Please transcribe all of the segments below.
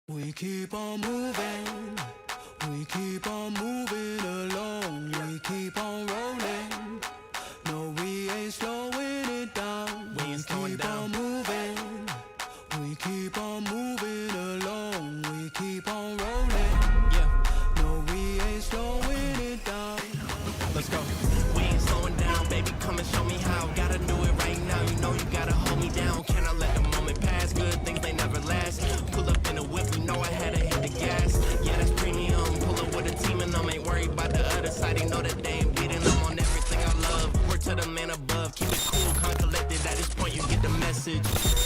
We keep on moving, we keep on moving along, we keep on rolling. No, we ain't slowing it down. We ain't slowing down. Moving, we keep on moving along, we keep on rolling. Yeah, no, we ain't slowing it down. Let's go. We ain't slowing down, baby. Come and show me how. Gotta do it right now. You know you gotta hold me down. Can I let the moment pass? Good things they never last. Pull up in a whip, you know I had to hit the gas. Yeah, that's premium. Pull up with a team and them ain't worried about the other side. They know that they ain't beating them on everything I love. Work to the man above. Keep it cool, calm, collected. At this point, you get the message.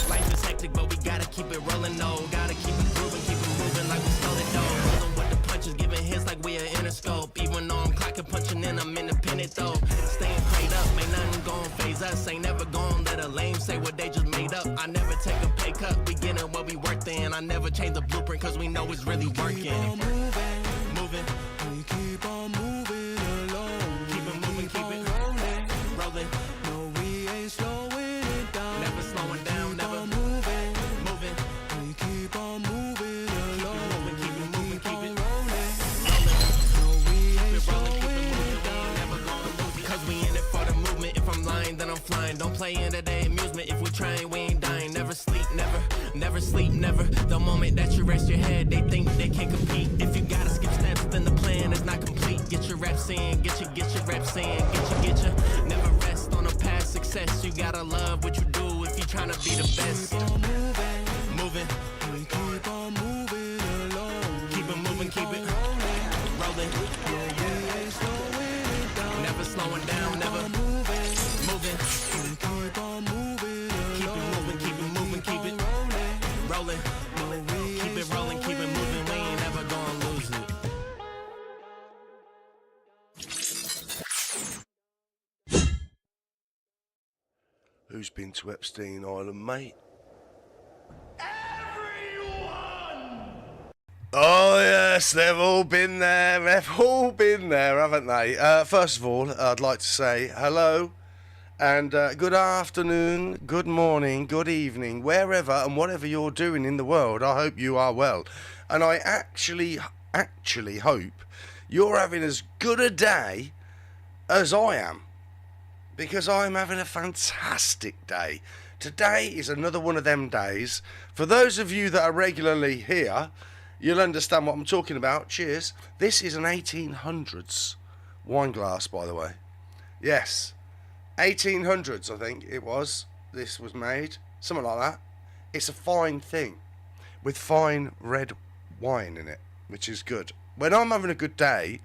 Life is hectic, but we gotta keep it rolling, no. Gotta keep it moving like we stole it, though. Rolling with the punches, giving hits like we are Interscope. Even though I'm clocking, punching in, I'm independent, though. Staying prayed up, ain't nothing gon' phase us. Ain't never gon' let a lame say what they just made up. I never take a pay cut, we getting what we worth in. I never change the blueprint, cause we know it's really working. Keep on moving, Moving, we keep on moving along. keep it moving, keep it rolling. rolling. No, we ain't slowing it down. Never slowing down, Keep never on moving, moving. we keep on moving along. Keep it moving, keep on it rolling. No, we ain't slowing it down. never gonna lose it. Cause we in it for the movement. If I'm lying, then I'm flying. Don't play into their amusement. If we trying, we ain't dying. Never sleep, never sleep, never. The moment that you rest your head, they think they can't compete. If you gotta skip steps, then the plan is not complete. Get your reps in, get your reps in, get your. Never rest on a past success. You gotta love what you do if you tryna be the best. Keep on moving, Moving, we keep on moving along. keep it moving, keep it rolling. No, we ain't slowing it down. Never slowing down, never Moving, moving. we keep on moving Keep it along. moving, keep it moving, keep it rolling. rolling. No, we Keep ain't it rolling, keep it moving. We ain't never gonna lose it. Who's been to Epstein Island, mate? Oh yes, they've all been there. They've all been there, haven't they? First of all, I'd like to say hello and good afternoon, good morning, good evening, wherever and whatever you're doing in the world. I hope you are well, and I actually hope you're having as good a day as I am, because I'm having a fantastic day. Today is another one of them days. For those of you that are regularly here, you'll understand what I'm talking about. Cheers. This is an 1800s wine glass, by the way. Yes, 1800s, I think it was. This was made, something like that. It's a fine thing with fine red wine in it, which is good. When I'm having a good day,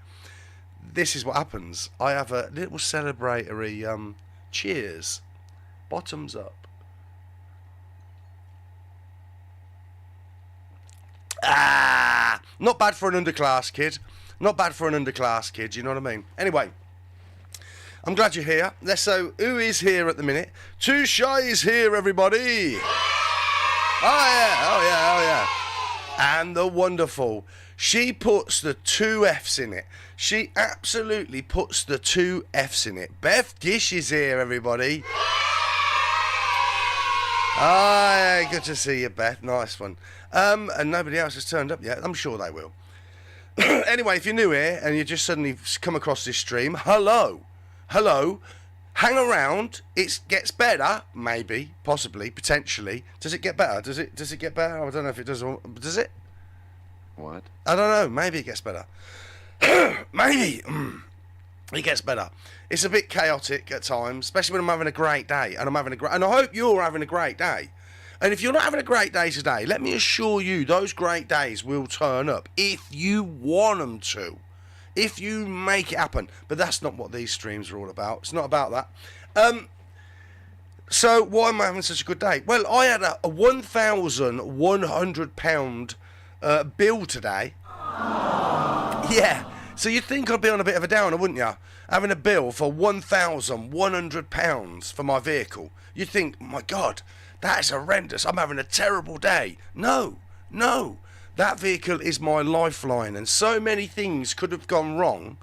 this is what happens. I have a little celebratory cheers. Bottoms up. Not bad for an underclass kid. Not bad for an underclass kid, you know what I mean? Anyway, I'm glad you're here. So, who is here at the minute? Too Shy is here, everybody. Oh yeah. And the wonderful. She puts the 2 F's in it. She absolutely puts the 2 F's in it. Beth Gish is here, everybody. Ah, good to see you, Beth. Nice one. And nobody else has turned up yet. I'm sure they will. Anyway, if you're new here and you just suddenly come across this stream, hello. Hang around. It gets better, maybe, possibly, potentially. Does it get better? Does it get better? I don't know if it does. Does it? What? I don't know. Maybe it gets better. Maybe it gets better. It's a bit chaotic at times, especially when I'm having a great day, and and I hope you're having a great day. And if you're not having a great day today, let me assure you, those great days will turn up if you want them to, if you make it happen. But that's not what these streams are all about. It's not about that. So why am I having such a good day? Well, I had a £1,100 bill today. Yeah. So you'd think I'd be on a bit of a downer, wouldn't you? Having a bill for £1,100 for my vehicle. You'd think, oh my God, that is horrendous. I'm having a terrible day. No. That vehicle is my lifeline, and so many things could have gone wrong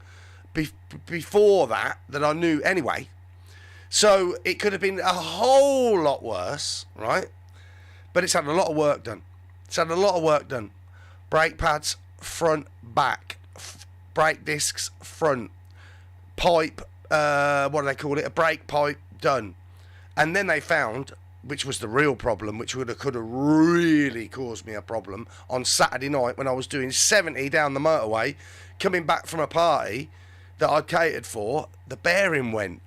before that I knew anyway. So it could have been a whole lot worse, right? But it's had a lot of work done. brake pads, front, back, brake discs, front, pipe, what do they call it? A brake pipe, done. And then they found, which was the real problem, which could have really caused me a problem on Saturday night when I was doing 70 down the motorway, coming back from a party that I'd catered for, the bearing went.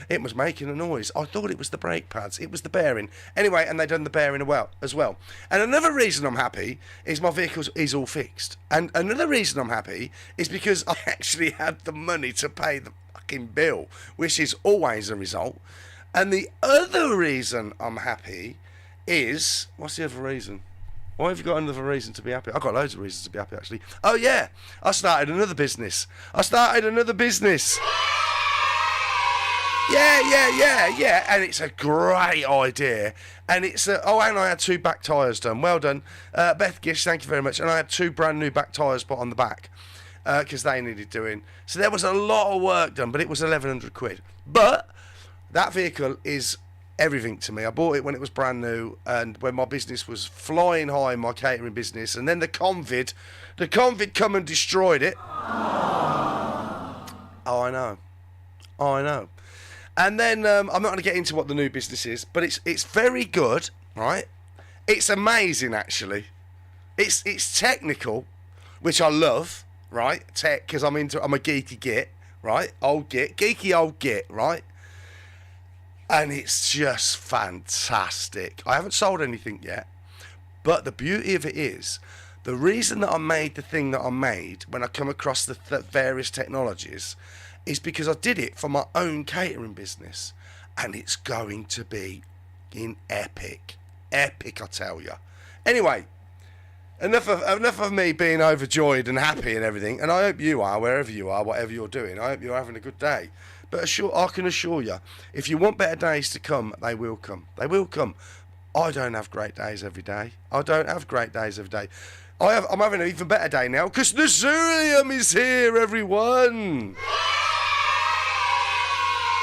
It was making a noise. I thought it was the brake pads. It was the bearing. Anyway, and they done the bearing as well. And another reason I'm happy is my vehicle is all fixed. And another reason I'm happy is because I actually had the money to pay the fucking bill, which is always a result. And the other reason I'm happy is... What's the other reason? Why have you got another reason to be happy? I've got loads of reasons to be happy, actually. Oh, yeah. I started another business. Yeah. And it's a great idea. And it's... and I had 2 back tyres done. Well done. Beth Gish, thank you very much. And I had 2 brand new back tyres put on the back because they needed doing. So there was a lot of work done, but it was 1,100 quid. But that vehicle is... everything to me. I bought it when it was brand new and when my business was flying high, my catering business, and then the COVID come and destroyed it. Oh, I know. And then I'm not going to get into what the new business is, but it's very good, right? It's amazing, actually. It's technical, which I love, right? Tech, because I'm a geeky git, right? Geeky old git, right? And it's just fantastic. I haven't sold anything yet, but the beauty of it is, the reason that I made the thing that I made when I come across the various technologies is because I did it for my own catering business, and it's going to be epic, I tell you. Anyway, enough of me being overjoyed and happy and everything, and I hope you are, wherever you are, whatever you're doing. I hope you're having a good day. But I can assure you, if you want better days to come, they will come. They will come. I don't have great days every day. I'm having an even better day now because the Zulium is here, everyone.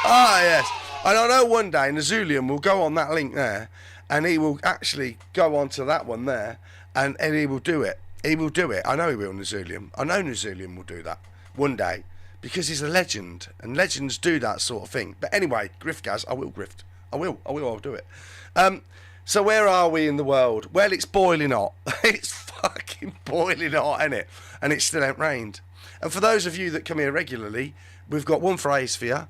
Yes. And I know one day Nazulium will go on that link there and he will actually go on to that one there and he will do it. I know he will, Nazulium. I know Nazulium will do that one day. Because he's a legend, and legends do that sort of thing. But anyway, grift, Gaz, I will grift. I'll do it. So where are we in the world? Well, it's boiling hot. It's fucking boiling hot, isn't it? And it still ain't rained. And for those of you that come here regularly, we've got one phrase for you.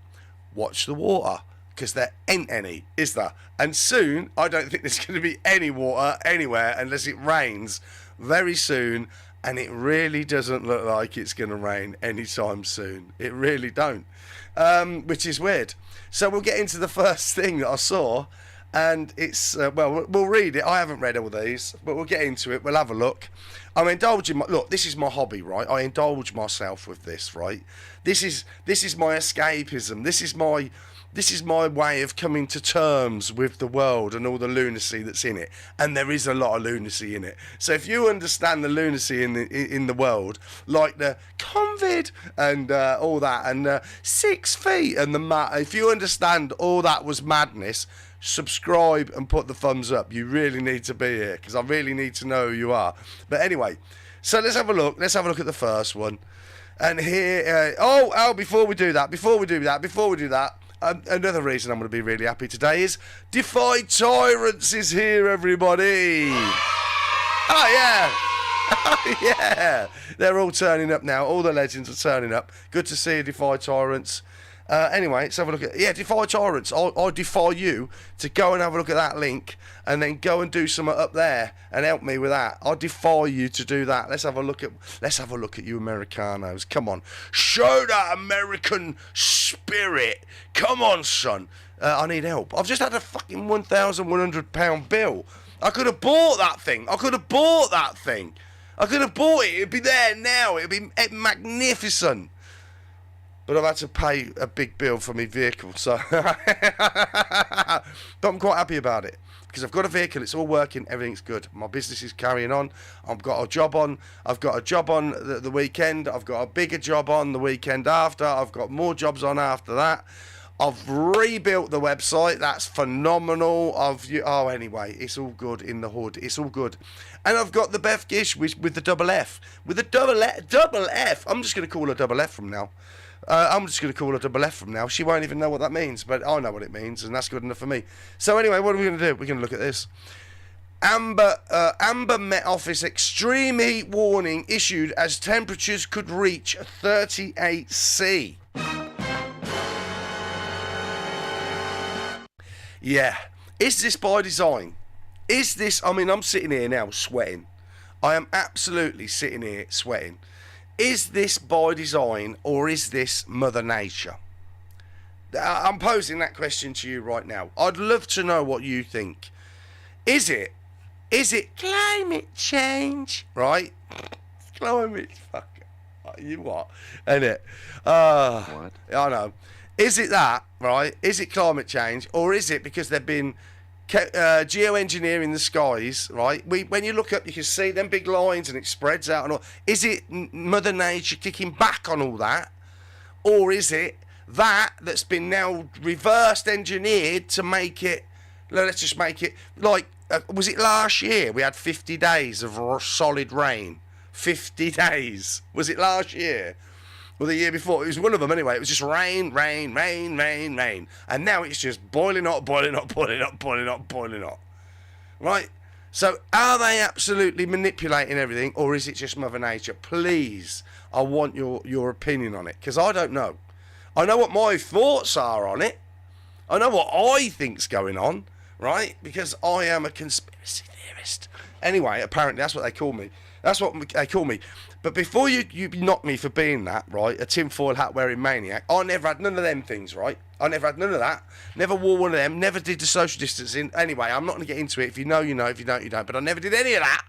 Watch the water. Because there ain't any, is there? And soon, I don't think there's going to be any water anywhere unless it rains very soon. And it really doesn't look like it's going to rain anytime soon. It really don't, which is weird. So we'll get into the first thing that I saw, and it's, we'll read it. I haven't read all these, but we'll get into it. We'll have a look. I'm indulging look, this is my hobby, right? I indulge myself with this, right? This is my escapism. This is my way of coming to terms with the world and all the lunacy that's in it. And there is a lot of lunacy in it. So if you understand the lunacy in the world, like the COVID and all that, and 6 feet and if you understand all that was madness, subscribe and put the thumbs up. You really need to be here because I really need to know who you are. But anyway, so let's have a look. Let's have a look at the first one. And here, before we do that, another reason I'm going to be really happy today is Defy Tyrants is here, everybody. Oh, yeah. Oh, yeah. They're all turning up now. All the legends are turning up. Good to see you, Defy Tyrants. Anyway, let's have a look at... Yeah, Defy Tyrants. I defy you to go and have a look at that link and then go and do something up there and help me with that. I defy you to do that. Let's have a look at you Americanos. Come on. Show that American spirit. Come on, son. I need help. I've just had a fucking £1,100 bill. I could have bought that thing. I could have bought it. It'd be there now. It'd be magnificent. But I've had to pay a big bill for my vehicle, so... But I'm quite happy about it. Because I've got a vehicle, it's all working, everything's good. My business is carrying on. I've got a job on. The weekend. I've got a bigger job on the weekend after. I've got more jobs on after that. I've rebuilt the website. That's phenomenal. Anyway, it's all good in the hood. It's all good. And I've got the Beth Gish with the double F. With the double F. I'm just going to call her double F from now. She won't even know what that means, but I know what it means, and that's good enough for me. So anyway, what are we going to do? We're going to look at this. Amber Met Office extreme heat warning issued as temperatures could reach 38°C. Yeah. Is this by design? Is this... I mean, I'm sitting here now sweating. I am absolutely sitting here sweating. Is this by design, or is this Mother Nature? I'm posing that question to you right now. I'd love to know what you think. Is it climate change? Right? Climate... Fuck. You what? Ain't it? What? I know. Is it that, right? Is it climate change, or is it because they've been geoengineering the skies, right? When you look up, you can see them big lines and it spreads out and all. Is it Mother Nature kicking back on all that, or is it that's been now reversed engineered to make it? Let's just make it like was it last year we had 50 days of solid rain? 50 days. Was it last year? Well, the year before, it was one of them anyway. It was just rain. And now it's just boiling hot. Right? So, are they absolutely manipulating everything, or is it just Mother Nature? Please, I want your opinion on it, because I don't know. I know what my thoughts are on it. I know what I think's going on, right? Because I am a conspiracy theorist. Anyway, apparently that's what they call me. That's what they call me. But before you knock me for being that, right, a tinfoil hat wearing maniac, I never had none of them things, right? I never had none of that. Never wore one of them. Never did the social distancing. Anyway, I'm not going to get into it. If you know, you know. If you don't, you don't. But I never did any of that.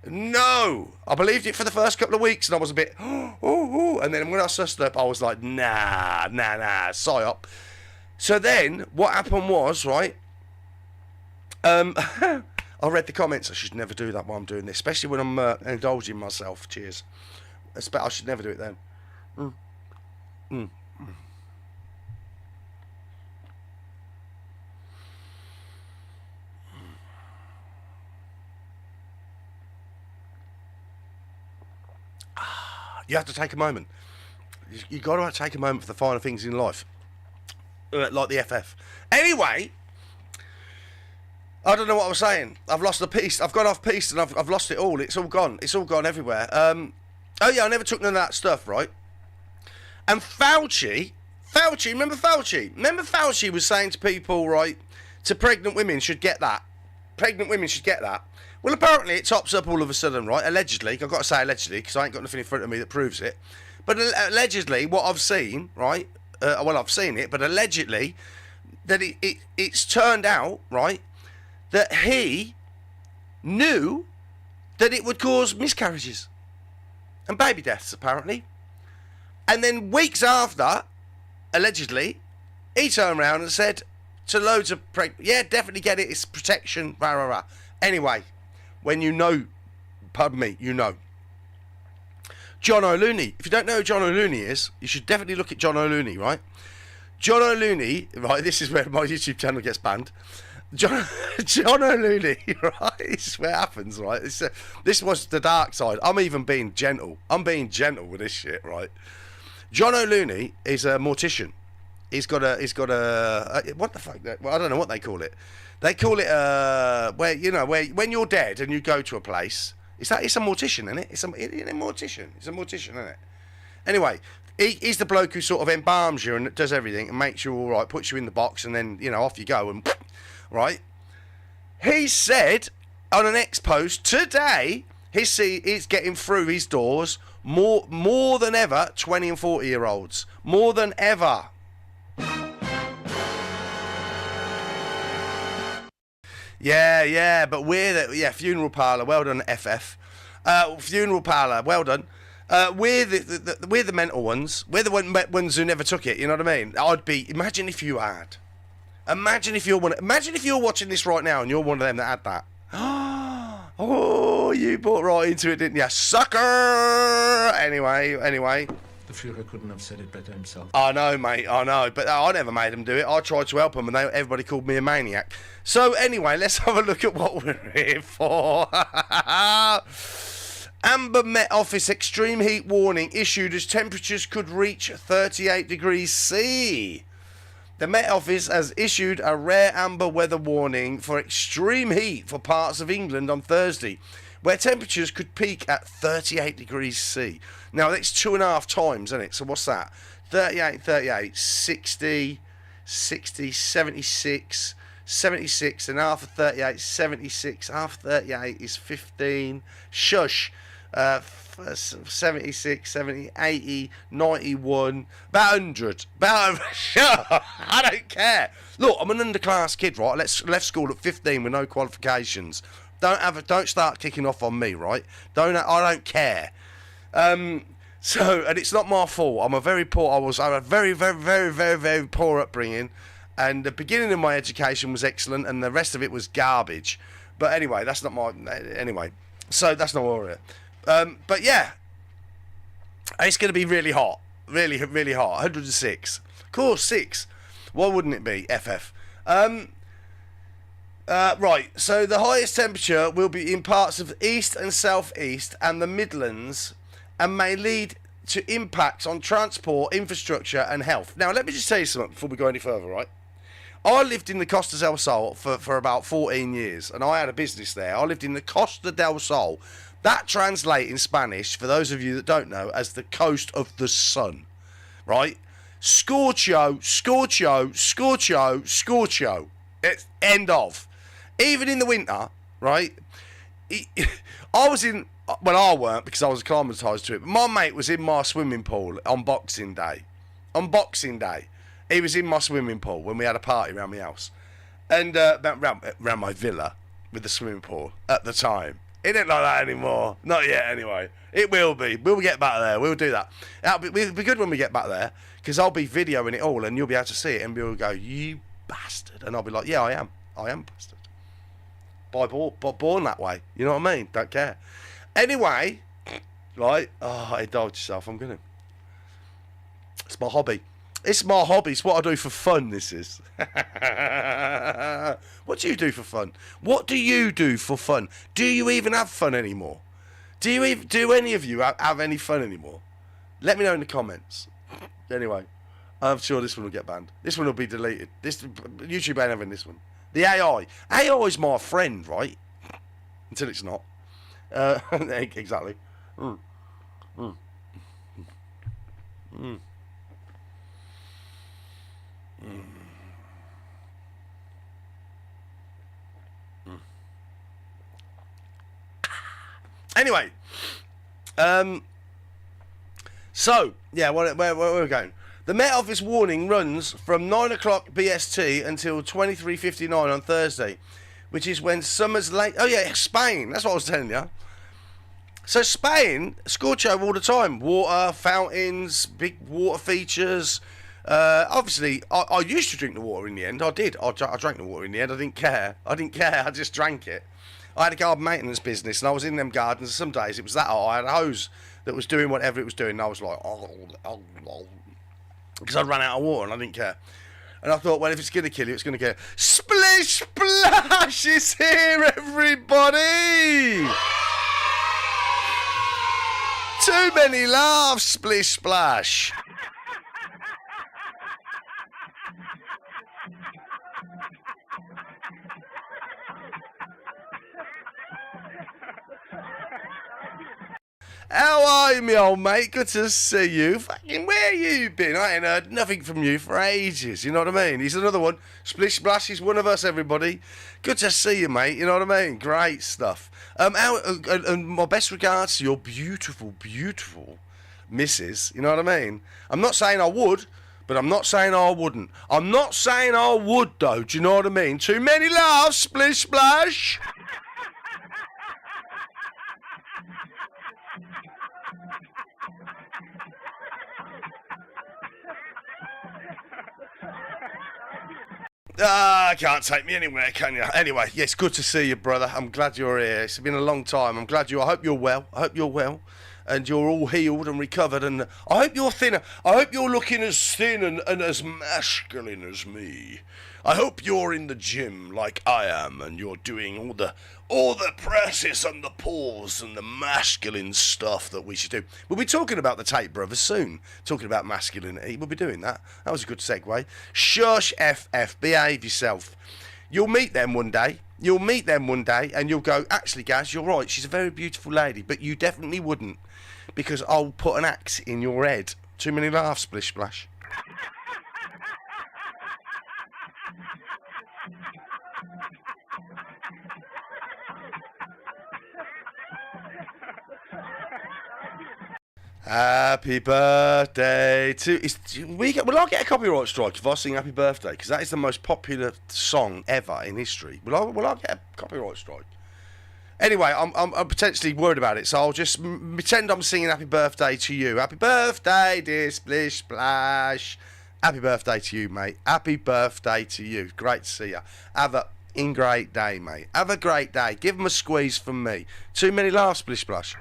No. I believed it for the first couple of weeks, and I was a bit, and then when I sussed up, I was like, nah, psyop. So then, what happened was, right, I read the comments. I should never do that while I'm doing this, especially when I'm indulging myself. Cheers. I should never do it then. You have to take a moment. You got to take a moment for the finer things in life, like the FF. Anyway. I don't know what I was saying. I've lost the piece. I've gone off piece and I've lost it all. It's all gone. It's all gone everywhere. Oh yeah, I never took none of that stuff, right? And Fauci, remember Fauci? Remember Fauci was saying to people, right, to pregnant women should get that. Pregnant women should get that. Well, apparently it tops up all of a sudden, right? Allegedly. I've got to say allegedly because I ain't got nothing in front of me that proves it. But allegedly, what I've seen, right? Well, I've seen it, but allegedly that it's turned out, right, that he knew that it would cause miscarriages and baby deaths, apparently. And then weeks after, allegedly, he turned around and said to loads of yeah, definitely get it, it's protection, rah, rah, rah. Anyway, when you know, pardon me, you know. John O'Looney. If you don't know who John O'Looney is, you should definitely look at John O'Looney, right? John O'Looney, right, this is where my YouTube channel gets banned. John O'Looney, right? This is where it happens, right? This was the dark side. I'm even being gentle. I'm being gentle with this shit, right? John O'Looney is a mortician. He's got a what the fuck? Well, I don't know what they call it. They call it where when you're dead and you go to a place. It's a mortician, isn't it? It's a mortician. It's a mortician, isn't it? Anyway, he's the bloke who sort of embalms you and does everything and makes you all right, puts you in the box, and then off you go and. Right, he said on an X post today, he's getting through his doors more than ever. 20 and 40-year-olds, more than ever. Yeah, but we're the funeral parlour. Well done, FF. Funeral parlour. Well done. We're the mental ones. We're the ones who never took it. You know what I mean? Imagine if you had. Imagine if you're watching this right now and you're one of them that had that. Oh, you bought right into it, didn't you, sucker? Anyway. The Führer couldn't have said it better himself. I know, mate, I know. But I never made them do it. I tried to help them, and everybody called me a maniac. So, anyway, let's have a look at what we're here for. Amber Met Office extreme heat warning issued as temperatures could reach 38 degrees C. The Met Office has issued a rare amber weather warning for extreme heat for parts of England on Thursday, where temperatures could peak at 38 degrees C. Now, that's 2.5 times, isn't it? So what's that? 38, 60, 76, 76, and half of 38, 76. Half of 38 is 15. Shush. 76, 70, 80, 91, about 100. I don't care. Look, I'm an underclass kid, right? Left school at 15 with no qualifications. Don't start kicking off on me, right? I don't care. And it's not my fault. I had a very, very, very, very, very poor upbringing, and the beginning of my education was excellent, and the rest of it was garbage. But anyway, that's not what we're but yeah, it's going to be really hot, really, really hot. 106, of course, 6. Why wouldn't it be? FF. Right, so the highest temperature will be in parts of east and southeast and the Midlands, and may lead to impacts on transport, infrastructure and health. Now, let me just tell you something before we go any further, right? I lived in the Costa del Sol for about 14 years, and I had a business there. I lived in the Costa del Sol. That translates in Spanish, for those of you that don't know, as the coast of the sun, right? Scorcho, scorcho, scorcho, scorcho. It's end of. Even in the winter, right? I was in... Well, I weren't, because I was acclimatised to it. But my mate was in my swimming pool on Boxing Day. On Boxing Day. He was in my swimming pool when we had a party around my house. And around my villa with the swimming pool at the time. It ain't like that anymore. Not yet, anyway. It will be. We'll get back there. We'll do that. It'll be good when we get back there, because I'll be videoing it all, and you'll be able to see it, and you'll go, you bastard. And I'll be like, yeah, I am. I am bastard. Born that way. You know what I mean? Don't care. Anyway, right? Oh, indulge yourself. I'm going to. It's my hobby. It's my hobby. It's what I do for fun, this is. What do you do for fun? What do you do for fun? Do you even have fun anymore? Do any of you have any fun anymore? Let me know in the comments. Anyway, I'm sure this one will get banned. This one will be deleted. YouTube ain't having this one. The AI. AI is my friend, right? Until it's not. Exactly. Anyway, so yeah, where we're going. The Met Office warning runs from 9 o'clock BST until 23:59 on Thursday, which is when summer's late. Oh yeah, Spain. That's what I was telling you. So Spain, scorcho all the time. Water, fountains, big water features. Obviously, I used to drink the water in the end. I did. I drank the water in the end. I didn't care. I just drank it. I had a garden maintenance business, and I was in them gardens. Some days it was that hot. I had a hose that was doing whatever it was doing, and I was like, because I'd run out of water, and I didn't care. And I thought, well, if it's going to kill you, it's going to kill you. Splish Splash is here, everybody! Too many laughs, Splish Splash. How are you, me old mate? Good to see you. Fucking, where you been? I ain't heard nothing from you for ages, you know what I mean? He's another one. Splish Splash is one of us, everybody. Good to see you, mate, you know what I mean? Great stuff. And my best regards to your beautiful, beautiful missus, you know what I mean? I'm not saying I would, but I'm not saying I wouldn't. I'm not saying I would, though, do you know what I mean? Too many laughs, Splish Splash. Can't take me anywhere, can you? Anyway, yeah, it's good to see you, brother. I'm glad you're here. It's been a long time. I'm glad I hope you're well. I hope you're well. And you're all healed and recovered. And I hope you're thinner. I hope you're looking as thin and as masculine as me. I hope you're in the gym like I am, and you're doing all the presses and the pulls and the masculine stuff that we should do. We'll be talking about the Tate brothers soon. Talking about masculinity. We'll be doing that. That was a good segue. Shush, FF. Behave yourself. You'll meet them one day. And you'll go, actually, Gaz, you're right. She's a very beautiful lady. But you definitely wouldn't. Because I'll put an axe in your head. Too many laughs, splish splash. Happy birthday to... Will I get a copyright strike if I sing Happy Birthday? Because that is the most popular song ever in history. Will I get a copyright strike? Anyway, I'm potentially worried about it, so I'll just pretend I'm singing Happy Birthday to you. Happy birthday, dear Splish Splash. Happy birthday to you, mate. Happy birthday to you. Great to see you. Have a great day, mate. Have a great day. Give them a squeeze from me. Too many laughs, Splish Splash.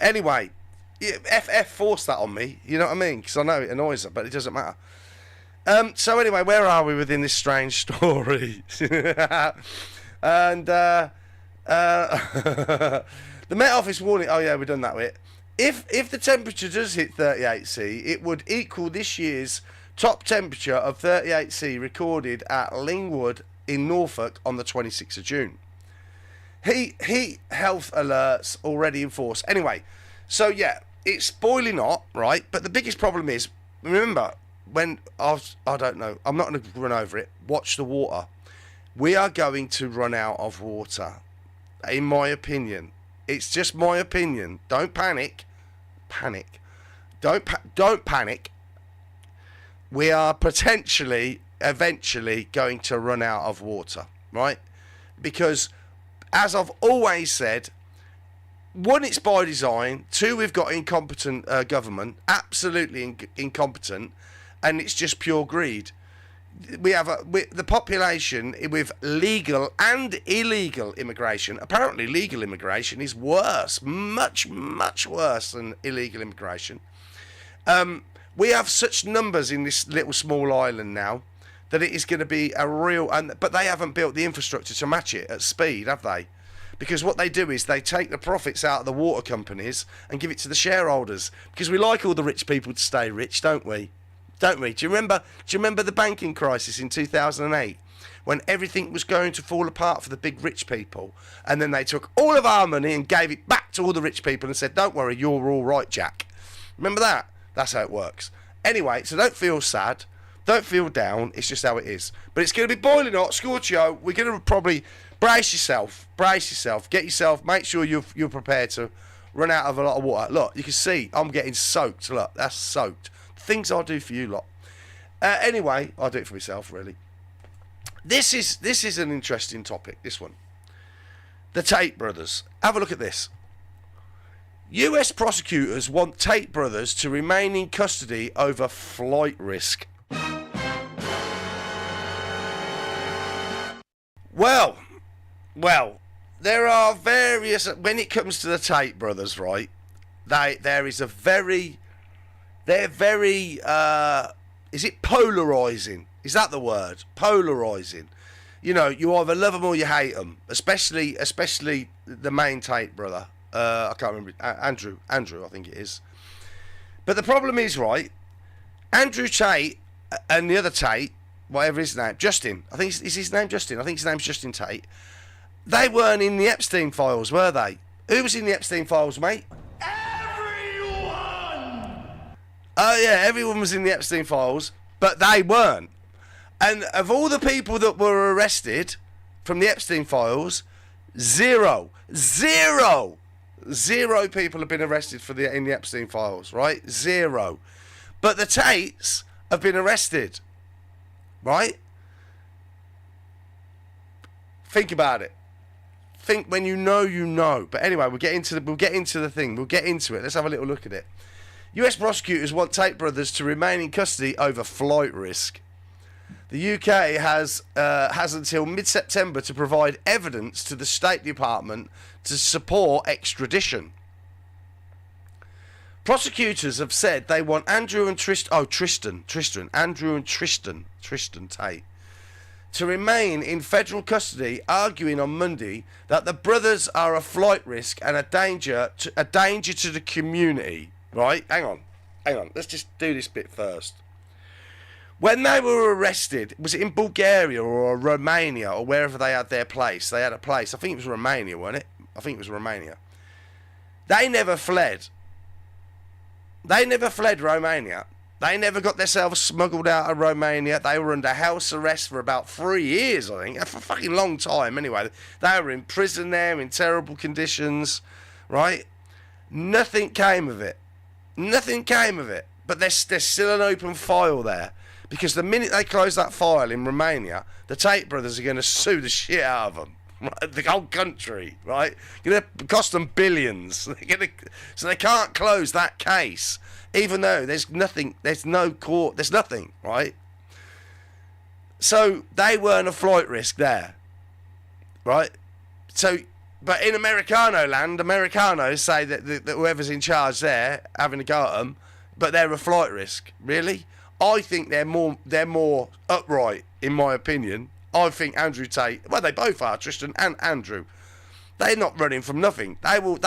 Anyway, FF forced that on me, you know what I mean? Because I know it annoys her, but it doesn't matter. So anyway, where are we within this strange story? And the Met Office warning... Oh yeah, we've done that bit. If the temperature does hit 38°C, it would equal this year's top temperature of 38°C recorded at Lingwood in Norfolk on the 26th of June. Heat health alerts already in force. Anyway, so yeah, it's boiling hot, right? But the biggest problem is, remember, when I don't know, I'm not going to run over it. Watch the water. We are going to run out of water, in my opinion. It's just my opinion. Don't panic. Don't panic. We are potentially, eventually, going to run out of water, right? Because, as I've always said, one, it's by design. Two, we've got incompetent government, absolutely incompetent, and it's just pure greed. We have the population with legal and illegal immigration. Apparently, legal immigration is worse, much worse than illegal immigration. We have such numbers in this little small island now that it is going to be a real... But they haven't built the infrastructure to match it at speed, have they? Because what they do is they take the profits out of the water companies and give it to the shareholders. Because we like all the rich people to stay rich, don't we? Do you remember the banking crisis in 2008 when everything was going to fall apart for the big rich people, and then they took all of our money and gave it back to all the rich people and said, don't worry, you're all right, Jack. Remember that? That's how it works. Anyway, so don't feel sad. Don't feel down. It's just how it is. But it's going to be boiling hot. Scorchio. We're going to probably brace yourself. Get yourself. Make sure you're prepared to run out of a lot of water. Look, you can see I'm getting soaked. Look, that's soaked. Things I'll do for you lot. Anyway, I'll do it for myself, really. This is an interesting topic, this one. The Tate brothers. Have a look at this. US prosecutors want Tate brothers to remain in custody over flight risk. Well, there are various... When it comes to the Tate brothers, right, there is a very... They're very, is it polarising? Is that the word? Polarising. You know, you either love them or you hate them. Especially the main Tate brother. I can't remember. Andrew, I think it is. But the problem is, right, Andrew Tate and the other Tate, whatever his name, Justin. Is his name Justin? I think his name's Justin Tate. They weren't in the Epstein files, were they? Who was in the Epstein files, mate? Oh yeah, everyone was in the Epstein files, but they weren't. And of all the people that were arrested from the Epstein files, zero people have been arrested in the Epstein files, right? Zero. But the Tates have been arrested, right? Think about it. think when you know, you know. But anyway, we'll get into the thing. We'll get into it. Let's have a little look at it. US prosecutors want Tate brothers to remain in custody over flight risk. The UK has until mid-September to provide evidence to the State Department to support extradition. Prosecutors have said they want Tristan Tate to remain in federal custody, arguing on Monday that the brothers are a flight risk and a danger to the community. Right? Hang on. Let's just do this bit first. When they were arrested, was it in Bulgaria or Romania or wherever they had their place? They had a place. I think it was Romania, wasn't it? I think it was Romania. They never fled. They never fled Romania. They never got themselves smuggled out of Romania. They were under house arrest for about 3 years, I think. For a fucking long time, anyway. They were in prison there in terrible conditions, right? Nothing came of it. Nothing came of it. But there's still an open file there. Because the minute they close that file in Romania, the Tate brothers are going to sue the shit out of them. Right? The whole country, right? Going to cost them billions. So they can't close that case. Even though there's nothing, there's no court, there's nothing, right? So they weren't a flight risk there, right? So, but in Americano land, Americanos say that whoever's in charge there having a go at them, but they're a flight risk. Really? I think they're more upright, in my opinion. I think Andrew Tate, well, they both are, Tristan and Andrew. They're not running from nothing. They will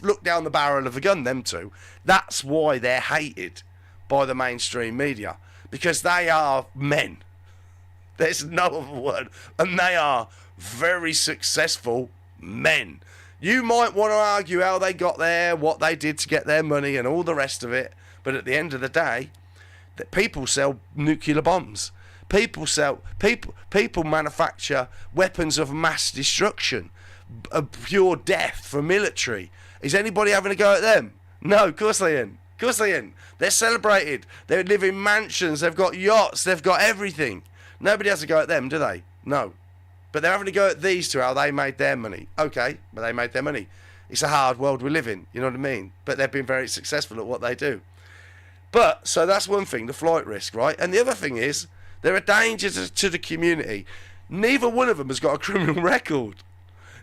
look down the barrel of a gun, them two. That's why they're hated by the mainstream media. Because they are men. There's no other word. And they are very successful men. You might want to argue how they got there, what they did to get their money and all the rest of it. But at the end of the day, that people sell nuclear bombs. People manufacture weapons of mass destruction. Pure death for military. Is anybody having a go at them? No, of course they ain't. Of course they ain't. They're celebrated. They live in mansions. They've got yachts. They've got everything. Nobody has a go at them, do they? No. But they're having a go at these two, how they made their money. Okay, but they made their money. It's a hard world we live in, you know what I mean? But they've been very successful at what they do. But, so that's one thing, the flight risk, right? And the other thing is, they're a danger to the community. Neither one of them has got a criminal record.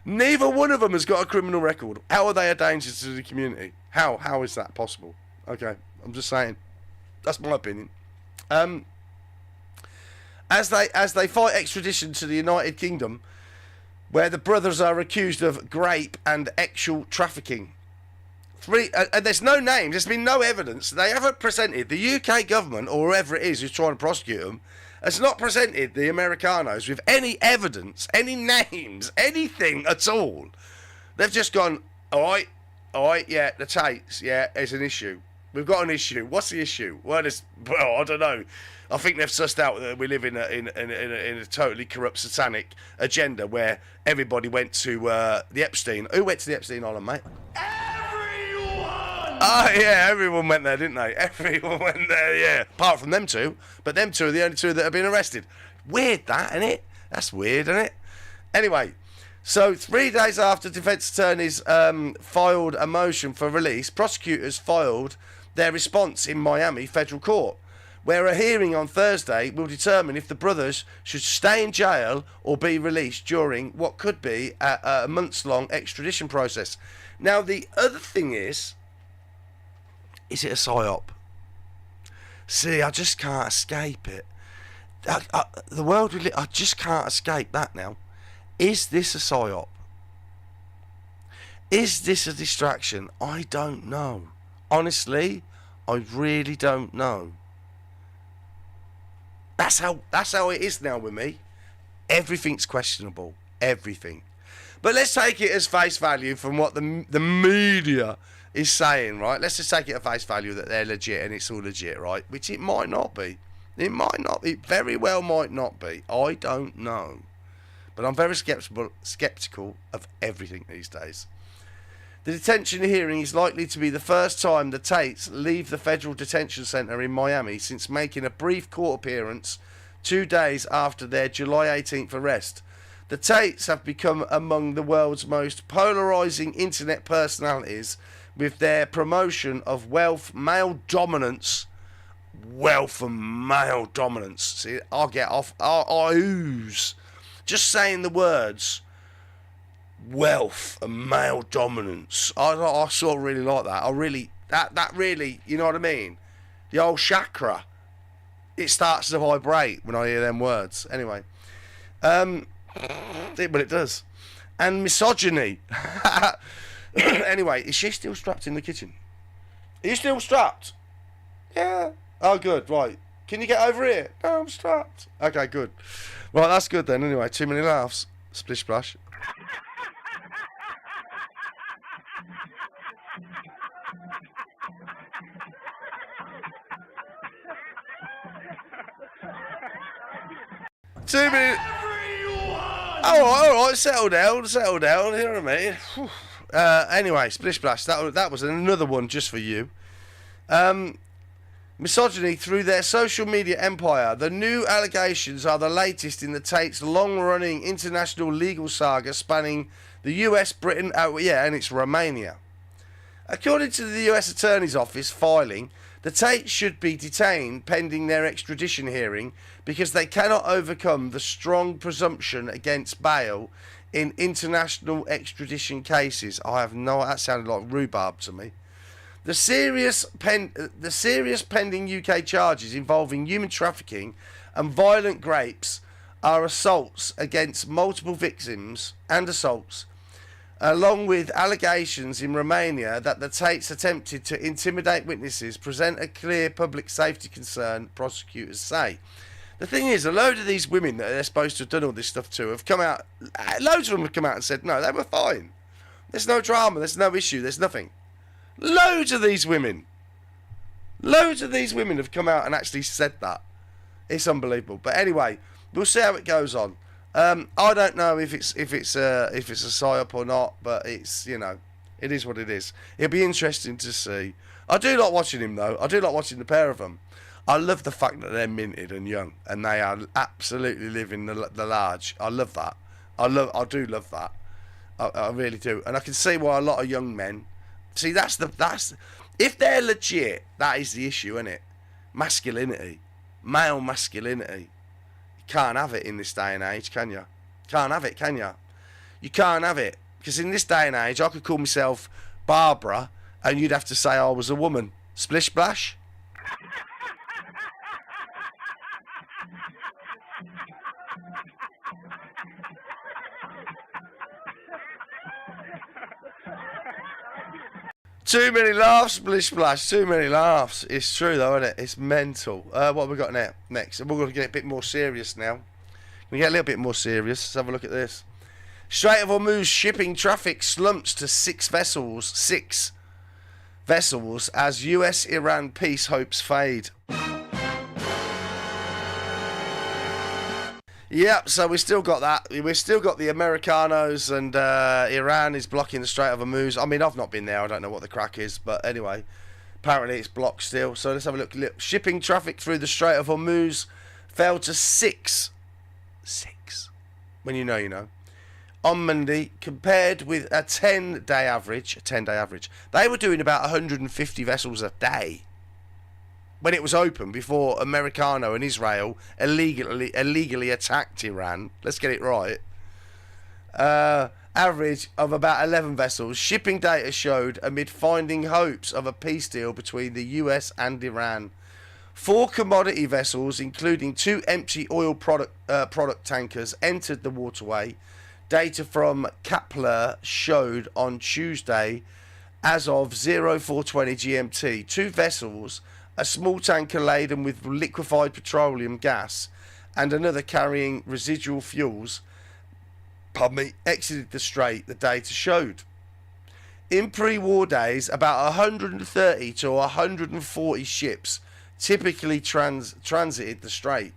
Neither one of them has got a criminal record. How are they a danger to the community? How is that possible? Okay, I'm just saying. That's my opinion. As they fight extradition to the United Kingdom, where the brothers are accused of grape and actual trafficking. And there's no names, there's been no evidence. They haven't presented, the UK government, or whoever it is who's trying to prosecute them, has not presented the Americanos with any evidence, any names, anything at all. They've just gone, all right, yeah, the Tates, yeah, there's an issue. We've got an issue. What's the issue? Well, I don't know. I think they've sussed out that we live in a totally corrupt satanic agenda where everybody went to the Epstein. Who went to the Epstein Island, mate? Oh, yeah, everyone went there, didn't they? Everyone went there, yeah. Apart from them two. But them two are the only two that have been arrested. Weird, that, isn't it? That's weird, isn't it? Anyway, so 3 days after defence attorneys filed a motion for release, prosecutors filed their response in Miami federal court, where a hearing on Thursday will determine if the brothers should stay in jail or be released during what could be a months-long extradition process. Now, the other thing is it a psyop? See, I just can't escape it. The world we live, I just can't escape that now. Is this a psyop? Is this a distraction? I don't know. Honestly, I really don't know. That's how it is now with me. Everything's questionable. Everything. But let's take it as face value from what the media is saying, right? Let's just take it at face value that they're legit and it's all legit, right? Which it might not be. It might not. It very well might not be. I don't know. But I'm very skeptical of everything these days. The detention hearing is likely to be the first time the Tates leave the federal detention centre in Miami since making a brief court appearance 2 days after their July 18th arrest. The Tates have become among the world's most polarising internet personalities with their promotion of wealth, male dominance. Wealth and male dominance. See, I'll get off. I ooze. Just saying the words wealth and male dominance. I sort of really like that. I really, that really, you know what I mean? The old chakra. It starts to vibrate when I hear them words. Anyway. Well, it does. And misogyny. Anyway, is she still strapped in the kitchen? Are you still strapped? Yeah. Oh, good. Right. Can you get over here? No, I'm strapped. Okay, good. Right, that's good then. Anyway, too many laughs. Splish splash. Too many. All right. Settle down. You know what I mean? Anyway, splish splash. That was another one just for you. Misogyny through their social media empire. The new allegations are the latest in the Tate's long-running international legal saga spanning the US, Britain, and it's Romania. According to the US Attorney's Office filing, the Tates should be detained pending their extradition hearing because they cannot overcome the strong presumption against bail in international extradition cases. That sounded like rhubarb to me. The serious pending UK charges involving human trafficking and violent rapes are assaults against multiple victims and assaults, along with allegations in Romania that the Tates attempted to intimidate witnesses, present a clear public safety concern, prosecutors say. The thing is, a load of these women that they're supposed to have done all this stuff to have come out, loads of them have come out and said, no, they were fine. There's no drama, there's no issue, there's nothing. Loads of these women have come out and actually said that. It's unbelievable. But anyway, we'll see how it goes on. I don't know if it's a psyop or not, but it's, you know, it is what it is. It'll be interesting to see. I do like watching him though. I do like watching the pair of them. I love the fact that they're minted and young and they are absolutely living the large. I love that. I do love that. I really do. And I can see why a lot of young men. See, that's if they're legit, that is the issue, isn't it? Masculinity, male masculinity. You can't have it in this day and age, can you? Can't have it, can you? You can't have it because in this day and age, I could call myself Barbara, and you'd have to say I was a woman. Splish splash. 'Too many laughs, splish splash. Too many laughs. It's true though, isn't it? It's mental. What have we got now? Next, we're going to get a bit more serious now. We get a little bit more serious. Let's have a look at this. Strait of Hormuz shipping traffic slumps to 6 vessels. 6 vessels as US-Iran peace hopes fade. Yep, so we still got that. We've still got the Americanos, and Iran is blocking the Strait of Hormuz. I mean, I've not been there. I don't know what the crack is, but anyway, apparently it's blocked still. So let's have a look. Shipping traffic through the Strait of Hormuz fell to 6. 6. When you know, you know. On Monday, compared with a 10-day average. They were doing about 150 vessels a day when it was open before Americano and Israel illegally attacked Iran. Let's get it right. Average of about 11 vessels. Shipping data showed amid finding hopes of a peace deal between the US and Iran. 4 commodity vessels, including 2 empty oil product tankers, entered the waterway. Data from Kepler showed on Tuesday, as of 0420 GMT, 2 vessels, a small tanker laden with liquefied petroleum gas and another carrying residual fuels, exited the strait, the data showed. In pre-war days, about 130 to 140 ships typically transited the strait.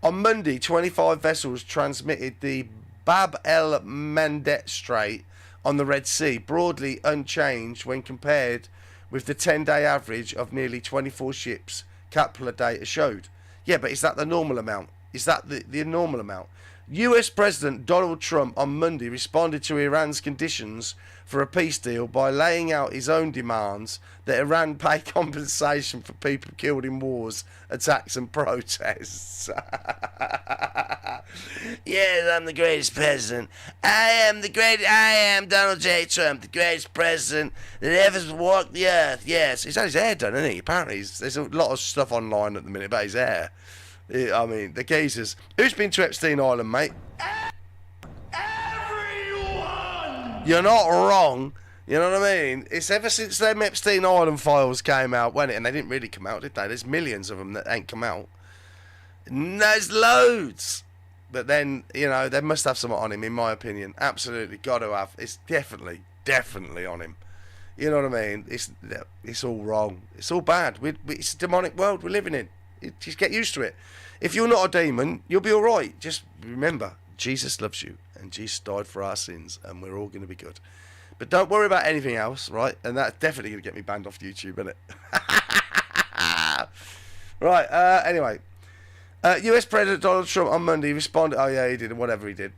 On Monday, 25 vessels transmitted the Bab el-Mandeb Strait on the Red Sea, broadly unchanged when compared with the 10-day average of nearly 24 ships, Kepler data showed. Yeah, but is that the normal amount? Is that the normal amount? US President Donald Trump on Monday responded to Iran's conditions for a peace deal by laying out his own demands that Iran pay compensation for people killed in wars, attacks and protests. Yes, I'm the greatest president. I am Donald J. Trump, the greatest president that ever walked the earth. Yes, he's had his hair done, hasn't he? Apparently, there's a lot of stuff online at the minute about his hair. I mean, the geezers. Who's been to Epstein Island, mate? Everyone! You're not wrong. You know what I mean? It's ever since them Epstein Island files came out, wasn't it? And they didn't really come out, did they? There's millions of them that ain't come out. There's loads. But then, you know, they must have something on him, in my opinion. Absolutely, got to have. It's definitely on him. You know what I mean? It's all wrong. It's all bad. It's a demonic world we're living in. Just get used to it. If you're not a demon, you'll be all right. Just remember, Jesus loves you, and Jesus died for our sins, and we're all going to be good. But don't worry about anything else, right? And that's definitely going to get me banned off YouTube, isn't it? Right, anyway. US President Donald Trump on Monday responded... Oh, yeah, he did, whatever he did.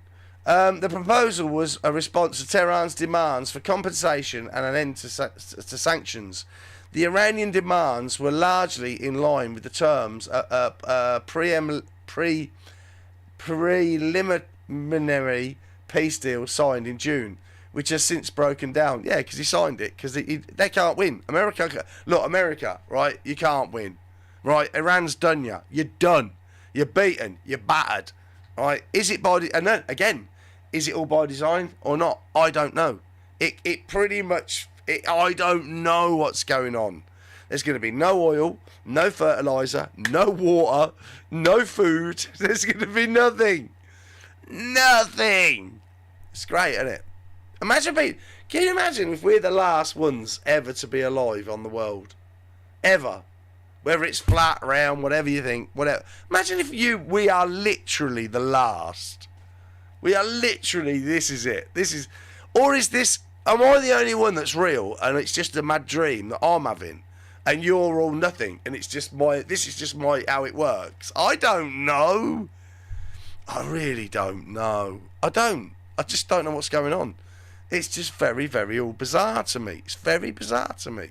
The proposal was a response to Tehran's demands for compensation and an end to sanctions. The Iranian demands were largely in line with the terms preliminary peace deal signed in June, which has since broken down. Yeah, because he signed it, because they can't win. America, right? You can't win. Right? Iran's done you. You're done. You're beaten. You're battered. Right? Is it by... And then, again, is it all by design or not? I don't know. It pretty much... I don't know what's going on. There's going to be no oil, no fertiliser, no water, no food. There's going to be nothing. Nothing. It's great, isn't it? Can you imagine if we're the last ones ever to be alive on the world? Ever. Whether it's flat, round, whatever you think, whatever. Imagine if we are literally the last. We are literally, this is it. Am I the only one that's real and it's just a mad dream that I'm having and you're all nothing and this is just how it works? I don't know. I really don't know. I just don't know what's going on. It's just very, very all bizarre to me. It's very bizarre to me.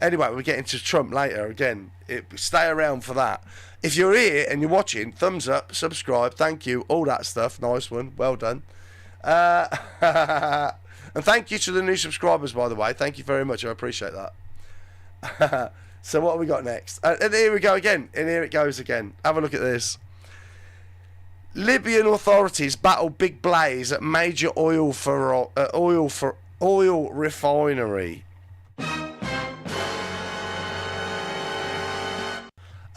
Anyway, we'll get into Trump later again. Stay around for that. If you're here and you're watching, thumbs up, subscribe, thank you, all that stuff. Nice one. Well done. And thank you to the new subscribers, by the way. Thank you very much. I appreciate that. So what have we got next? And here we go again. And here it goes again. Have a look at this. Libyan authorities battle big blaze at major oil refinery.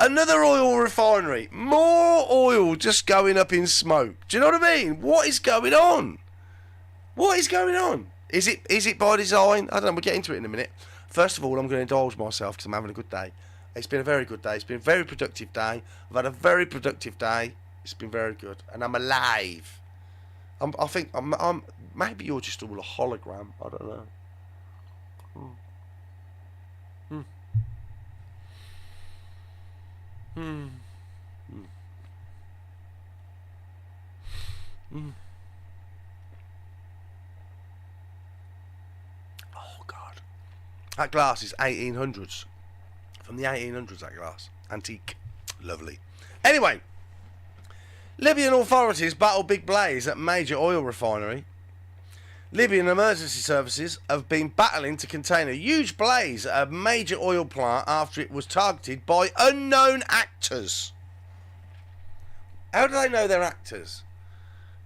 Another oil refinery. More oil just going up in smoke. Do you know what I mean? What is going on? What is going on? Is it by design? I don't know. We'll get into it in a minute. First of all, I'm going to indulge myself because I'm having a good day. It's been a very good day. It's been a very productive day. I've had a very productive day. It's been very good. And I'm alive. I think I'm maybe you're just all a hologram. I don't know. Oh God, that glass is 1800s. From the 1800s, that glass. Antique. Lovely. Anyway, Libyan authorities battle big blaze at major oil refinery. Libyan emergency services have been battling to contain a huge blaze at a major oil plant after it was targeted by unknown actors. How do they know they're actors?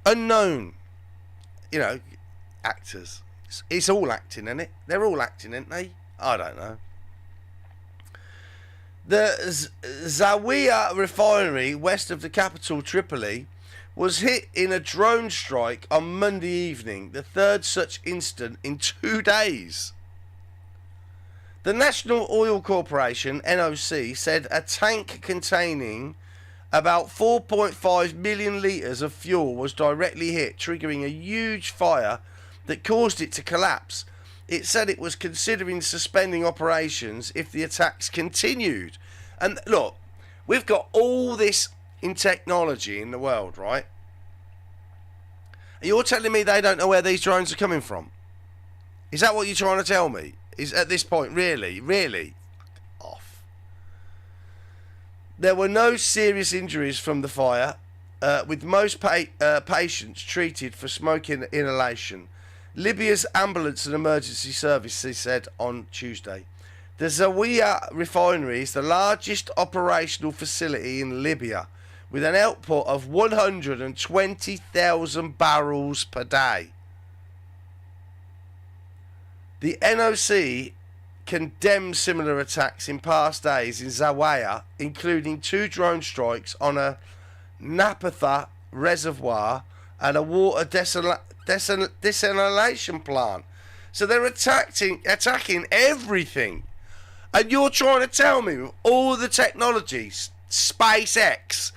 Unknown. You know, actors. It's all acting, isn't it? They're all acting, aren't they? I don't know. The Zawiya refinery, west of the capital Tripoli, was hit in a drone strike on Monday evening, the third such incident in 2 days. The National Oil Corporation, NOC, said a tank containing about 4.5 million litres of fuel was directly hit, triggering a huge fire that caused it to collapse. It said it was considering suspending operations if the attacks continued. And look, we've got all this in technology in the world, right? You're telling me they don't know where these drones are coming from? Is that what you're trying to tell me? Is at this point, really off? There were no serious injuries from the fire, with most patients treated for smoke inhalation. Libya's ambulance and emergency services said on Tuesday. The Zawiya refinery is the largest operational facility in Libya, with an output of 120,000 barrels per day. The NOC condemned similar attacks in past days in Zawiya, including 2 drone strikes on a naphtha reservoir and a water desalination plant. So they're attacking everything. And you're trying to tell me with all the technologies, SpaceX,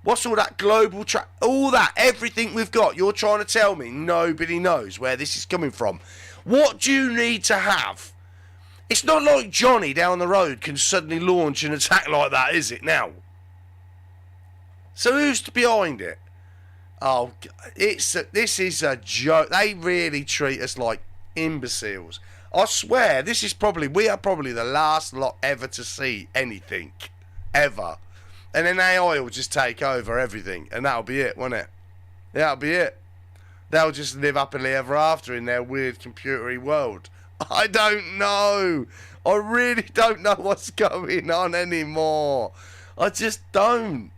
what's all that global all that, everything we've got, you're trying to tell me nobody knows where this is coming from. What do you need to have? It's not like Johnny down the road can suddenly launch an attack like that, is it now? So who's behind it? Oh, this is a joke. They really treat us like imbeciles. I swear, we are probably the last lot ever to see anything, ever. And then AI will just take over everything, and that'll be it, won't it? That'll be it. They'll just live happily ever after in their weird computery world. I don't know. I really don't know what's going on anymore. I just don't.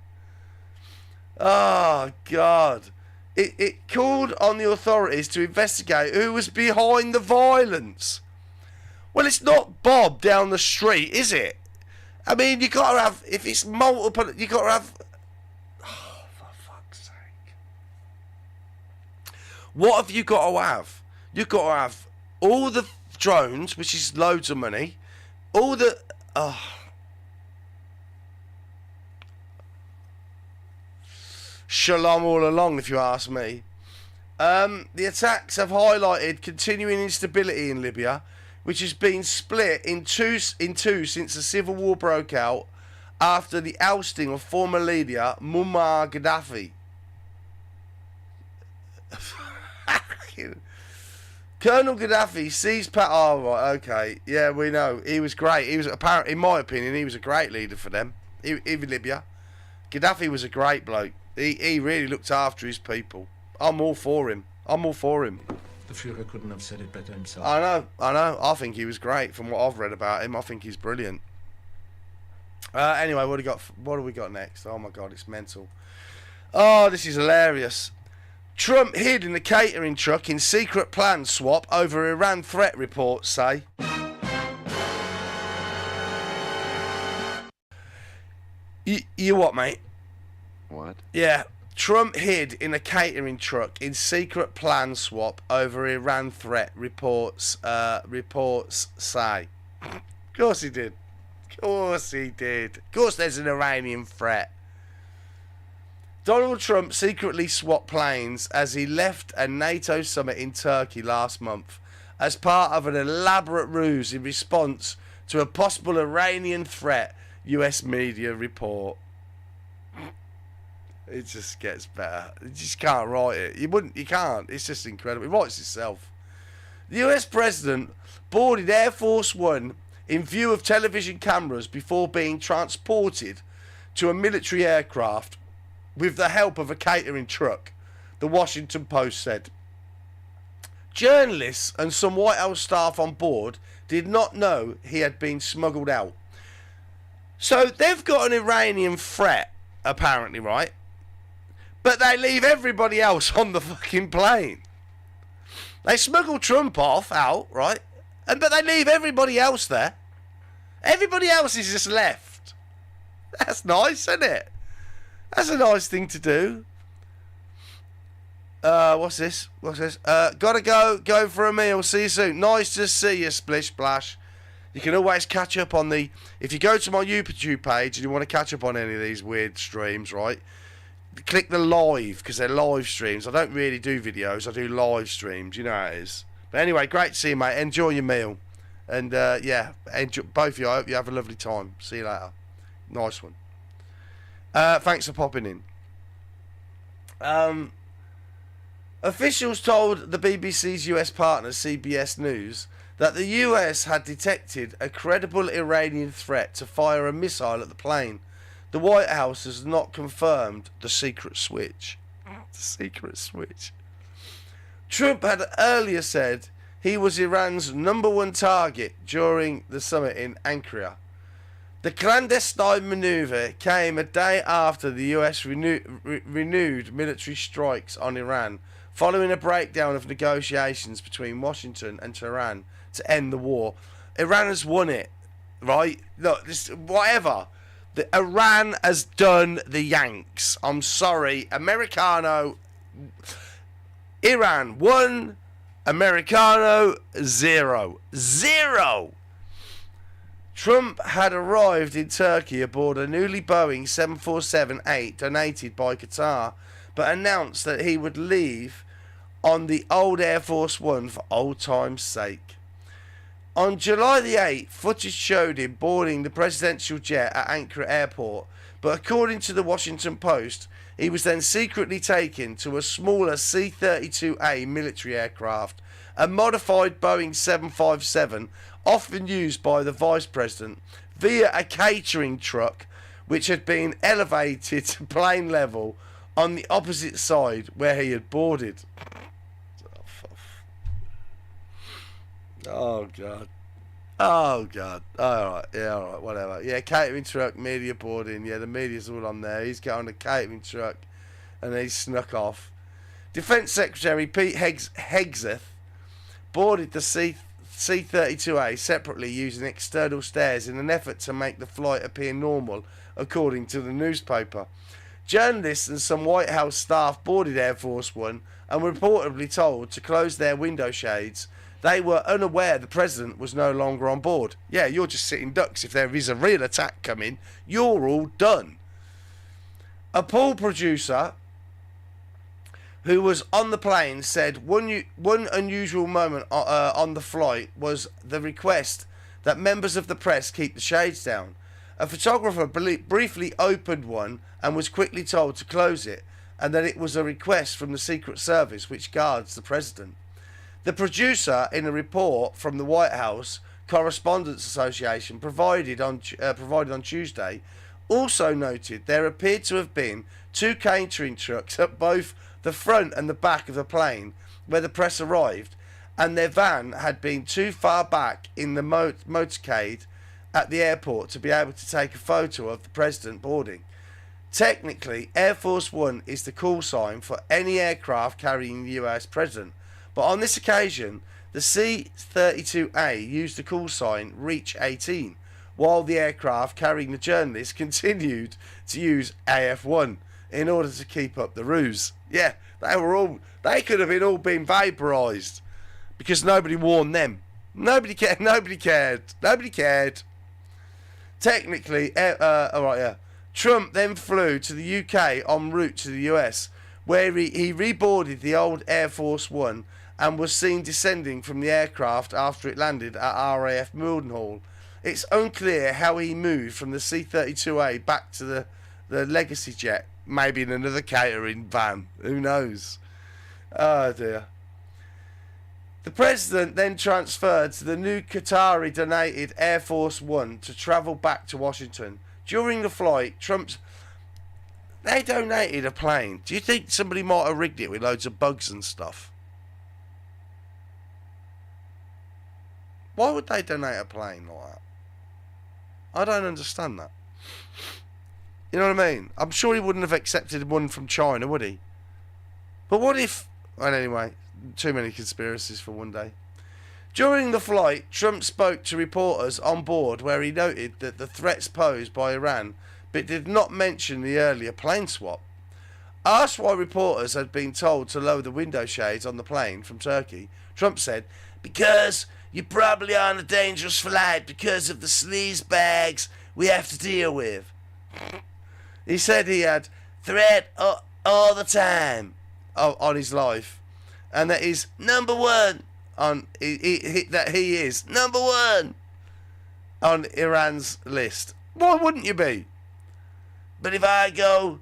Oh, God. It called on the authorities to investigate who was behind the violence. Well, it's not Bob down the street, is it? I mean, you got to have, if it's multiple, you got to have, oh, for fuck's sake. What have you got to have? You've got to have all the drones, which is loads of money, all the, shalom all along, if you ask me. The attacks have highlighted continuing instability in Libya, which has been split in two since the civil war broke out after the ousting of former leader Muammar Gaddafi. Colonel Gaddafi seized power. Oh, right, okay. Yeah, we know. He was great. He was, apparently, in my opinion, he was a great leader for them. Even Libya. Gaddafi was a great bloke. He really looked after his people. I'm all for him. The Führer couldn't have said it better himself. I know. I think he was great from what I've read about him. I think he's brilliant. Anyway, what do we got next? Oh my God, it's mental. Oh, this is hilarious. Trump hid in the catering truck in secret plan swap over Iran threat, reports say. You what, mate? What? Yeah. Trump hid in a catering truck in secret plan swap over Iran threat, reports say. Of course he did. Of course there's an Iranian threat. Donald Trump secretly swapped planes as he left a NATO summit in Turkey last month as part of an elaborate ruse in response to a possible Iranian threat, US media report. It just gets better. You just can't write it. You can't. It's just incredible. It writes itself. The US president boarded Air Force One in view of television cameras before being transported to a military aircraft with the help of a catering truck, the Washington Post said. Journalists and some White House staff on board did not know he had been smuggled out. So they've got an Iranian threat, apparently, right? But they leave everybody else on the fucking plane. They smuggle Trump out, right? But they leave everybody else there. Everybody else is just left. That's nice, isn't it? That's a nice thing to do. What's this? Gotta go for a meal. See you soon. Nice to see you, Splish Splash. You can always catch up on if you go to my YouTube page and you want to catch up on any of these weird streams, right? Click the live, because they're live streams. I don't really do videos, I do live streams. You know how it is. But anyway, great to see you, mate. Enjoy your meal. And yeah, enjoy, both of you. I hope you have a lovely time. See you later. Nice one. Thanks for popping in. Officials told the BBC's US partner CBS News that the US had detected a credible Iranian threat to fire a missile at the plane. The White House has not confirmed the secret switch. The secret switch. Trump had earlier said he was Iran's #1 target during the summit in Ankara. The clandestine manoeuvre came a day after the US renewed military strikes on Iran, following a breakdown of negotiations between Washington and Tehran to end the war. Iran has won it, right? Look, whatever. Iran has done the Yanks. I'm sorry. Americano. Iran 1, Americano 0. 0! Trump had arrived in Turkey aboard a newly Boeing 747-8 donated by Qatar, but announced that he would leave on the old Air Force One for old time's sake. On July the 8th, footage showed him boarding the presidential jet at Ankara Airport, but according to the Washington Post, he was then secretly taken to a smaller C-32A military aircraft, a modified Boeing 757 often used by the Vice President, via a catering truck which had been elevated to plane level on the opposite side where he had boarded. Oh, God. Oh, God. Alright, yeah, alright, whatever. Yeah, catering truck, media boarding. Yeah, the media's all on there. He's got on a catering truck and he snuck off. Defence Secretary Pete Hegseth boarded the C-32A separately using external stairs in an effort to make the flight appear normal, according to the newspaper. Journalists and some White House staff boarded Air Force One and were reportedly told to close their window shades. They were unaware the president was no longer on board. Yeah, you're just sitting ducks. If there is a real attack coming, you're all done. A pool producer who was on the plane said one unusual moment on the flight was the request that members of the press keep the shades down. A photographer briefly opened one and was quickly told to close it, and that it was a request from the Secret Service which guards the president. The producer, in a report from the White House Correspondents Association provided on Tuesday, also noted there appeared to have been two catering trucks at both the front and the back of the plane where the press arrived, and their van had been too far back in the motorcade at the airport to be able to take a photo of the president boarding. Technically, Air Force One is the call sign for any aircraft carrying the US president, but on this occasion, the C-32A used the call sign Reach 18, while the aircraft carrying the journalist continued to use AF-1 in order to keep up the ruse. Yeah, they could have all been vaporised because nobody warned them. Nobody cared. Technically, Trump then flew to the UK en route to the US, where he reboarded the old Air Force One and was seen descending from the aircraft after it landed at RAF Mildenhall. It's unclear how he moved from the C-32A back to the Legacy jet, maybe in another catering van, who knows. Oh dear. The president then transferred to the new Qatari donated Air Force One to travel back to Washington. During the flight, they donated a plane. Do you think somebody might have rigged it with loads of bugs and stuff? Why would they donate a plane like that? I don't understand that. You know what I mean? I'm sure he wouldn't have accepted one from China, would he? But what if... Well, anyway, too many conspiracies for one day. During the flight, Trump spoke to reporters on board where he noted that the threats posed by Iran, but did not mention the earlier plane swap. Asked why reporters had been told to lower the window shades on the plane from Turkey, Trump said, "Because you're probably on a dangerous flight because of the sleaze bags we have to deal with." He said he had threat all the time on his life, and that he's number one on that he is number one on Iran's list. Why wouldn't you be? But if I go,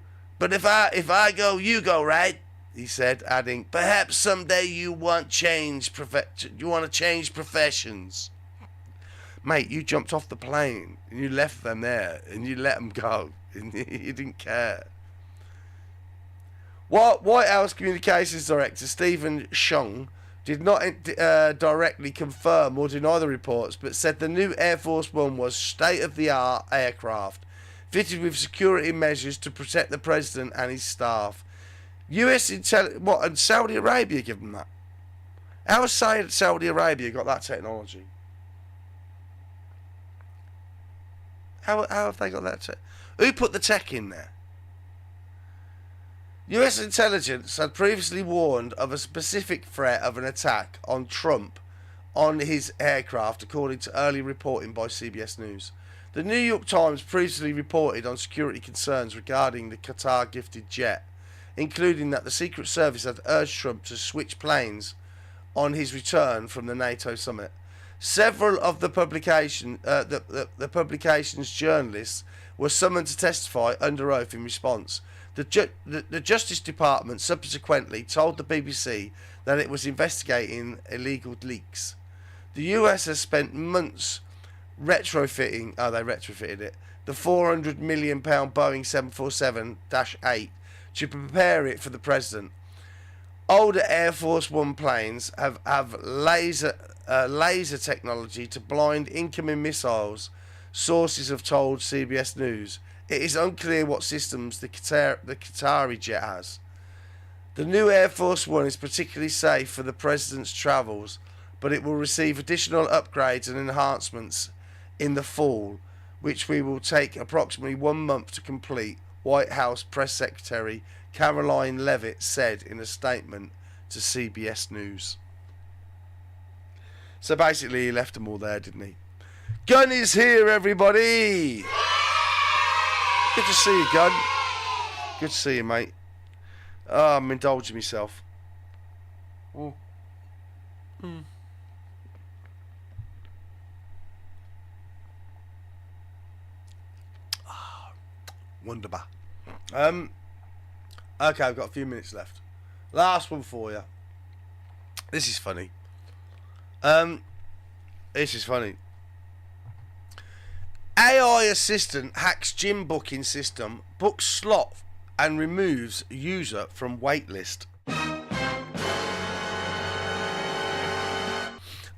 you go, right? he said, adding, perhaps someday you want to change professions. Mate, you jumped off the plane and you left them there and you let them go and you didn't care. White House Communications Director Stephen Chung did not directly confirm or deny the reports, but said the new Air Force One was state-of-the-art aircraft, fitted with security measures to protect the president and his staff. US intelligence, what, and Saudi Arabia give them that? How has Saudi Arabia got that technology? How have they got that tech? Who put the tech in there? US intelligence had previously warned of a specific threat of an attack on Trump on his aircraft, according to early reporting by CBS News. The New York Times previously reported on security concerns regarding the Qatar-gifted jet, including that the Secret Service had urged Trump to switch planes on his return from the NATO summit. Several of the publication's journalists were summoned to testify under oath in response. The Justice Department subsequently told the BBC that it was investigating illegal leaks. The US has spent months retrofitting it, the £400 million Boeing 747-8 to prepare it for the president. Older Air Force One planes have laser technology to blind incoming missiles, sources have told CBS News. It is unclear what systems the Qatari jet has. The new Air Force One is particularly safe for the president's travels, but it will receive additional upgrades and enhancements in the fall, which we will take approximately 1 month to complete, White House Press Secretary Caroline Leavitt said in a statement to CBS News. So basically he left them all there, didn't he? Gun is here, everybody! Good to see you, Gun. Good to see you, mate. Oh, I'm indulging myself. Oh. Wunderbar. Okay, I've got a few minutes left. Last one for you. This is funny. This is funny. AI assistant hacks gym booking system, books slot and removes user from waitlist.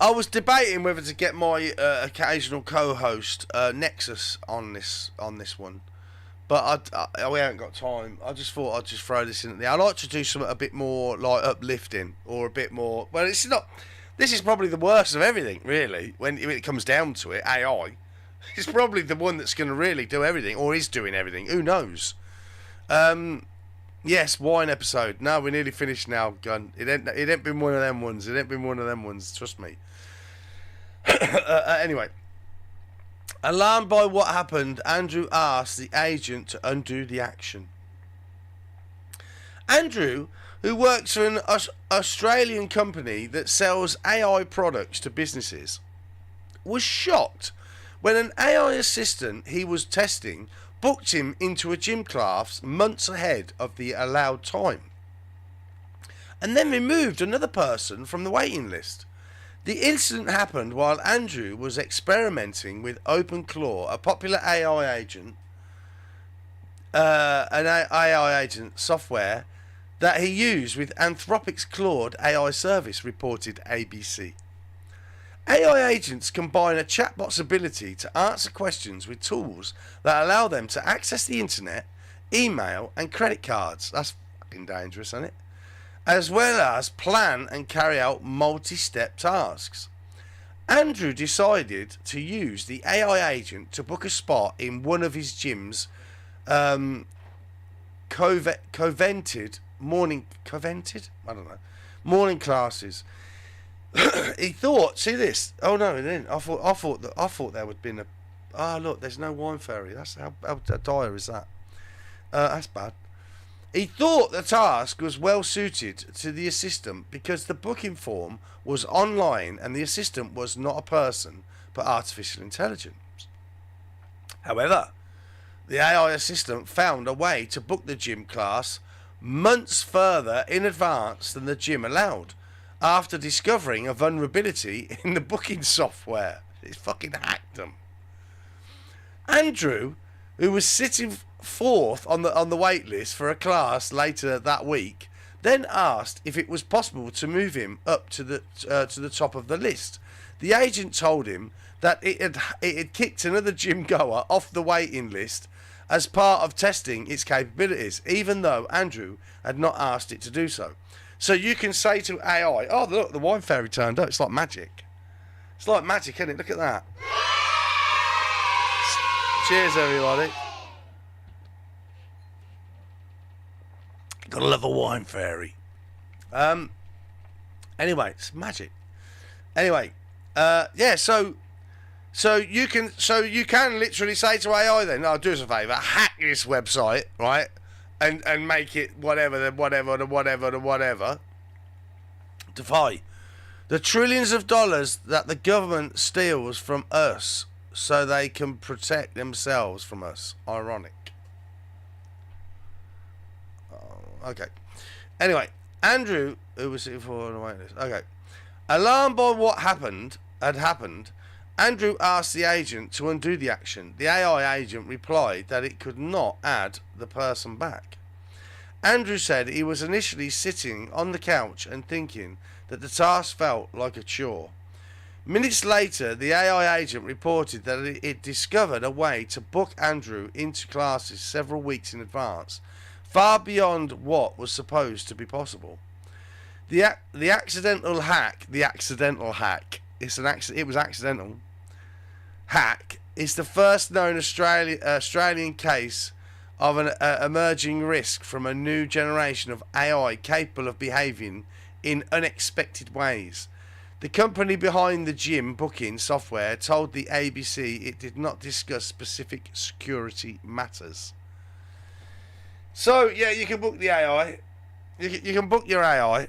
I was debating whether to get my occasional co-host Nexus on this one, but we haven't got time. I just thought I'd just throw this in there. I like to do something a bit more like uplifting or a bit more. Well, it's not. This is probably the worst of everything, really. When it comes down to it, AI. It's probably the one that's going to really do everything, or is doing everything. Who knows? Yes, wine episode. No, we're nearly finished now, Gun. It ain't been one of them ones. It ain't been one of them ones. Trust me. Anyway. Alarmed by what happened, Andrew asked the agent to undo the action. Andrew, who works for an Australian company that sells AI products to businesses, was shocked when an AI assistant he was testing booked him into a gym class months ahead of the allowed time, and then removed another person from the waiting list. The incident happened while Andrew was experimenting with OpenClaw, a popular AI agent, software that he used with Anthropic's Claude AI service, reported ABC. AI agents combine a chatbot's ability to answer questions with tools that allow them to access the internet, email and credit cards. That's fucking dangerous, isn't it? As well as plan and carry out multi-step tasks. Andrew decided to use the AI agent to book a spot in one of his gym's morning classes. He thought, see this? Oh no, it didn't. I thought there would have been a. Ah, look, there's no wine fairy. That's how dire is that? That's bad. He thought the task was well suited to the assistant because the booking form was online and the assistant was not a person but artificial intelligence. However, the AI assistant found a way to book the gym class months further in advance than the gym allowed, after discovering a vulnerability in the booking software. It's fucking hacked them. Andrew, who was sitting fourth on the wait list for a class later that week, then asked if it was possible to move him up to the top of the list. The agent told him that it had kicked another gym goer off the waiting list as part of testing its capabilities, even though Andrew had not asked it to do so. So you can say to AI, "Oh, look, the wine fairy turned up." It's like magic. It's like magic, isn't it? Look at that. Cheers, everybody. Gotta love a wine fairy. Anyway, it's magic. Anyway, yeah. So you can literally say to AI, then, "Oh, do us a favour, hack this website, right, and make it whatever. Defy the trillions of dollars that the government steals from us, so they can protect themselves from us." Ironic. Okay. Anyway, Andrew, who was sitting for the waiting list. Okay. Alarmed by what had happened, Andrew asked the agent to undo the action. The AI agent replied that it could not add the person back. Andrew said he was initially sitting on the couch and thinking that the task felt like a chore. Minutes later, the AI agent reported that it discovered a way to book Andrew into classes several weeks in advance, far beyond what was supposed to be possible. The accidental hack, it was accidental, hack is the first known Australian case of an emerging risk from a new generation of AI capable of behaving in unexpected ways. The company behind the gym booking software told the ABC it did not discuss specific security matters. So, yeah, you can book the AI. You can book your AI.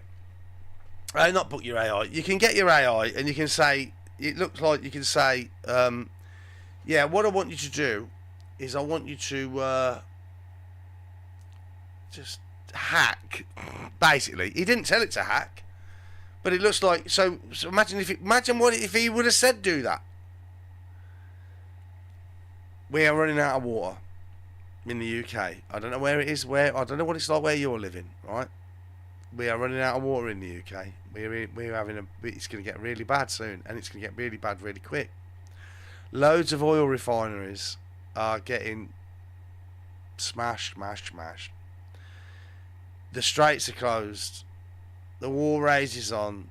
Not book your AI. You can get your AI and you can say, it looks like you can say, yeah, what I want you to do is I want you to just hack, basically. He didn't tell it to hack, but it looks like, so imagine if he would have said do that. We are running out of water in the UK. I don't know where it is. I don't know what it's like where you're living, right? We are running out of water in the UK. We're having it's going to get really bad soon, and it's going to get really bad really quick. Loads of oil refineries are getting smashed. The straits are closed. The war rages on.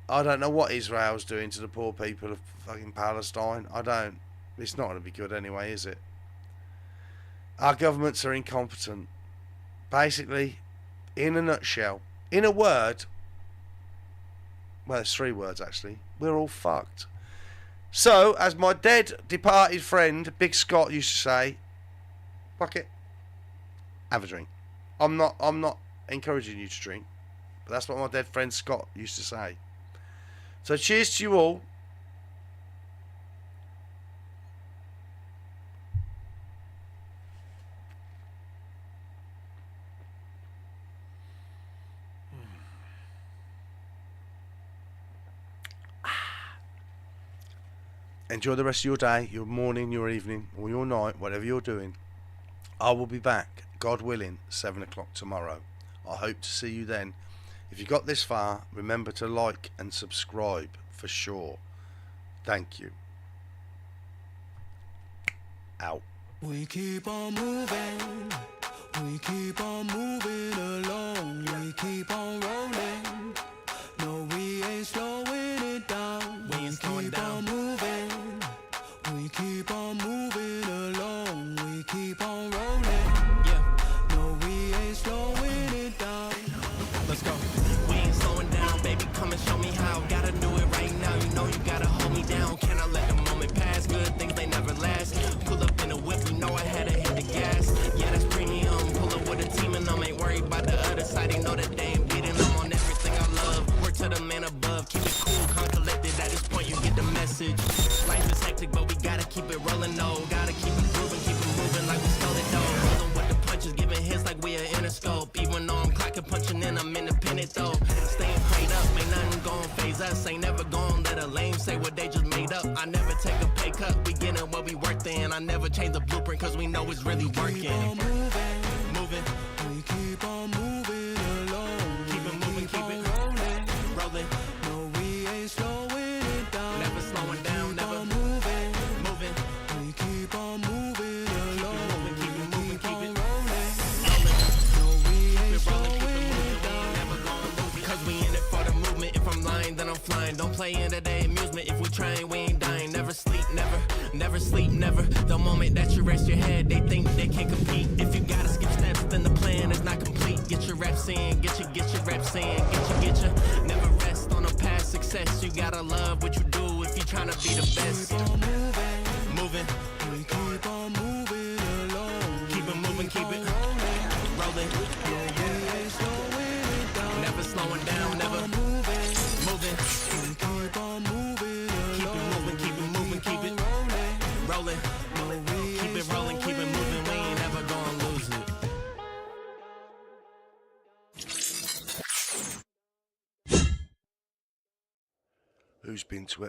I don't know what Israel's doing to the poor people of fucking Palestine. I don't. It's not going to be good anyway, is it? Our governments are incompetent. Basically, in a nutshell, in a word, well, it's 3 words actually, we're all fucked. So, as my dead, departed friend, Big Scott, used to say, fuck it, have a drink. I'm not encouraging you to drink, but that's what my dead friend Scott used to say. So, cheers to you all. Enjoy the rest of your day, your morning, your evening, or your night, whatever you're doing. I will be back, God willing, 7 o'clock tomorrow. I hope to see you then. If you got this far, remember to like and subscribe for sure. Thank you. Out. We keep on moving. We keep on moving along. We keep on rolling. No, we ain't slowing it down. We ain't slowing keep down. on moving. We keep on moving along. We keep on rolling. Yeah, No, we ain't slowing it down. let's go. We ain't slowing down, baby. Come and show me how. Gotta do it right now. You know you gotta hold me down. Can I let the moment pass? Good things they never last. Pull up in a whip, we know I had to hit the gas. Yeah, that's premium. Pull up with a team and them ain't worried about the other side. They know that they ain't beating them on everything. it though. Staying prayed up, ain't nothing gon' phase us. Ain't never gon' let a lame say what they just made up. I never take a pay cut, we gettin' what we worth in. I never change the blueprint cause we know it's really working. Moving, we keep on moving along. keep it moving, keep it rolling. No, we ain't slowing it down. Never slowing down, never moving. moving. We keep on moving along. Keep it moving, keep it rolling. rolling. No, we ain't Keep it rolling, keep slowing it moving, it we ain't down. never gon' lose it. Cause we in it for the movement. If I'm lying, then I'm flying. Don't play into their amusement. If we trying, we ain't dying. Never sleep, never sleep, never. The moment that you rest your head, they think they can't compete. If you gotta skip steps, then the plan is not complete. Get your reps in, get your reps in, get your. Never rest on a past success. You gotta love what you do if you tryna be the best. Moving, We keep on moving along. keep it moving, keep it rolling. We ain't slowing it down. Never slowing down, never Moving. moving. We keep on moving Keep it along. moving, keep it moving, keep it rolling. rolling. We Keep it rolling, keep it moving. We ain't never gonna lose it. Who's been to